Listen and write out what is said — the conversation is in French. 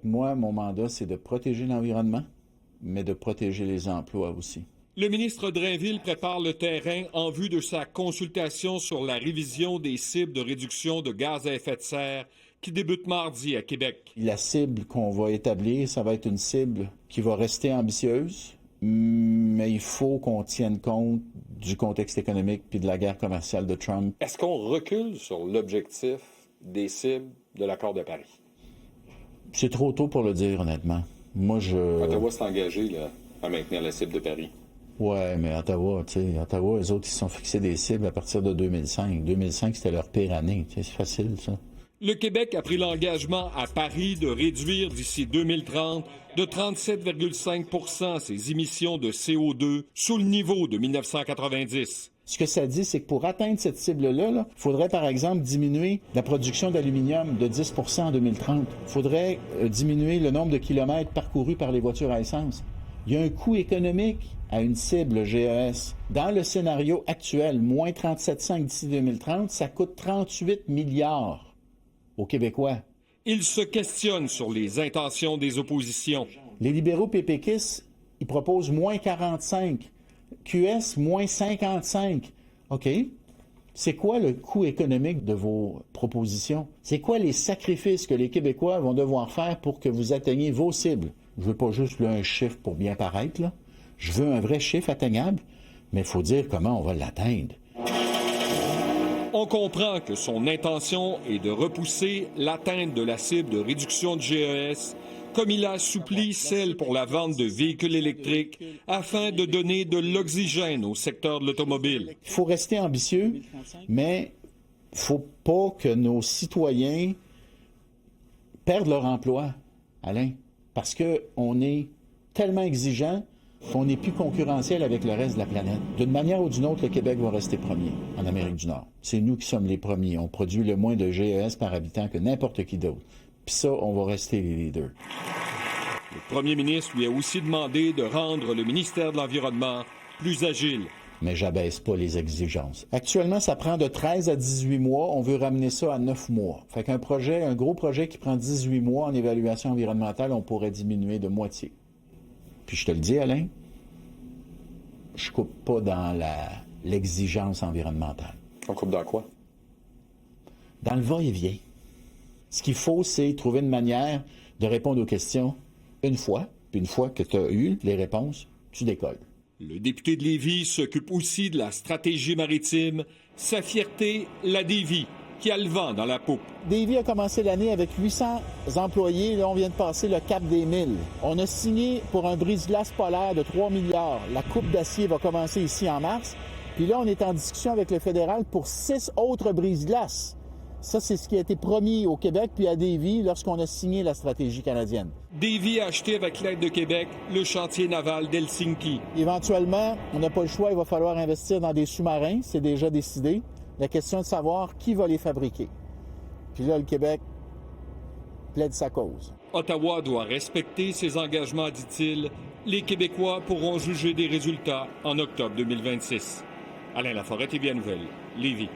Moi, mon mandat, c'est de protéger l'environnement, mais de protéger les emplois aussi. Le ministre Drainville prépare le terrain en vue de sa consultation sur la révision des cibles de réduction de gaz à effet de serre qui débute mardi à Québec. La cible qu'on va établir, ça va être une cible qui va rester ambitieuse, mais il faut qu'on tienne compte du contexte économique puis de la guerre commerciale de Trump. Est-ce qu'on recule sur l'objectif des cibles de l'accord de Paris? C'est trop tôt pour le dire, honnêtement. Ottawa s'est engagé là, à maintenir la cible de Paris. Ouais, mais Ottawa, eux autres, ils se sont fixés des cibles à partir de 2005. 2005, c'était leur pire année. C'est facile, ça. Le Québec a pris l'engagement à Paris de réduire d'ici 2030 de 37,5 ses émissions de CO2 sous le niveau de 1990. Ce que ça dit, c'est que pour atteindre cette cible-là, il faudrait, par exemple, diminuer la production d'aluminium de 10 en 2030. Il faudrait diminuer le nombre de kilomètres parcourus par les voitures à essence. Il y a un coût économique à une cible GES. Dans le scénario actuel, moins 37,5 d'ici 2030, ça coûte 38 milliards aux Québécois. Il se questionne sur les intentions des oppositions. Les libéraux PPQistes, ils proposent moins 45. QS, moins 55. OK. C'est quoi le coût économique de vos propositions? C'est quoi les sacrifices que les Québécois vont devoir faire pour que vous atteigniez vos cibles? Je veux pas juste là, un chiffre pour bien paraître, là. Je veux un vrai chiffre atteignable, mais il faut dire comment on va l'atteindre. On comprend que son intention est de repousser l'atteinte de la cible de réduction de GES, comme il a assoupli celle pour la vente de véhicules électriques, afin de donner de l'oxygène au secteur de l'automobile. Il faut rester ambitieux, mais il ne faut pas que nos citoyens perdent leur emploi, Alain, parce qu'on est tellement exigeant qu'on n'est plus concurrentiel avec le reste de la planète. D'une manière ou d'une autre, le Québec va rester premier en Amérique du Nord. C'est nous qui sommes les premiers. On produit le moins de GES par habitant que n'importe qui d'autre. Puis ça, on va rester les leaders. Le premier ministre lui a aussi demandé de rendre le ministère de l'Environnement plus agile. Mais j'abaisse pas les exigences. Actuellement, ça prend de 13 à 18 mois. On veut ramener ça à 9 mois. Fait qu'un projet, un gros projet qui prend 18 mois en évaluation environnementale, on pourrait diminuer de moitié. Puis je te le dis, Alain, je coupe pas dans l'exigence environnementale. On coupe dans quoi? Dans le va-et-vient. Ce qu'il faut, c'est trouver une manière de répondre aux questions une fois, puis une fois que tu as eu les réponses, tu décolles. Le député de Lévis s'occupe aussi de la stratégie maritime. Sa fierté, la Davie, qui a le vent dans la poupe. Davie a commencé l'année avec 800 employés. Là, on vient de passer le cap des 1000. On a signé pour un brise-glace polaire de 3 milliards. La coupe d'acier va commencer ici en mars. Puis là, on est en discussion avec le fédéral pour 6 autres brise-glaces. Ça, c'est ce qui a été promis au Québec puis à Davie lorsqu'on a signé la stratégie canadienne. Davie a acheté avec l'aide de Québec le chantier naval d'Helsinki. Éventuellement, on n'a pas le choix, il va falloir investir dans des sous-marins, c'est déjà décidé. La question est de savoir qui va les fabriquer. Puis là, le Québec plaide sa cause. Ottawa doit respecter ses engagements, dit-il. Les Québécois pourront juger des résultats en octobre 2026. Alain Laforêt, TVA Nouvelle, Lévis.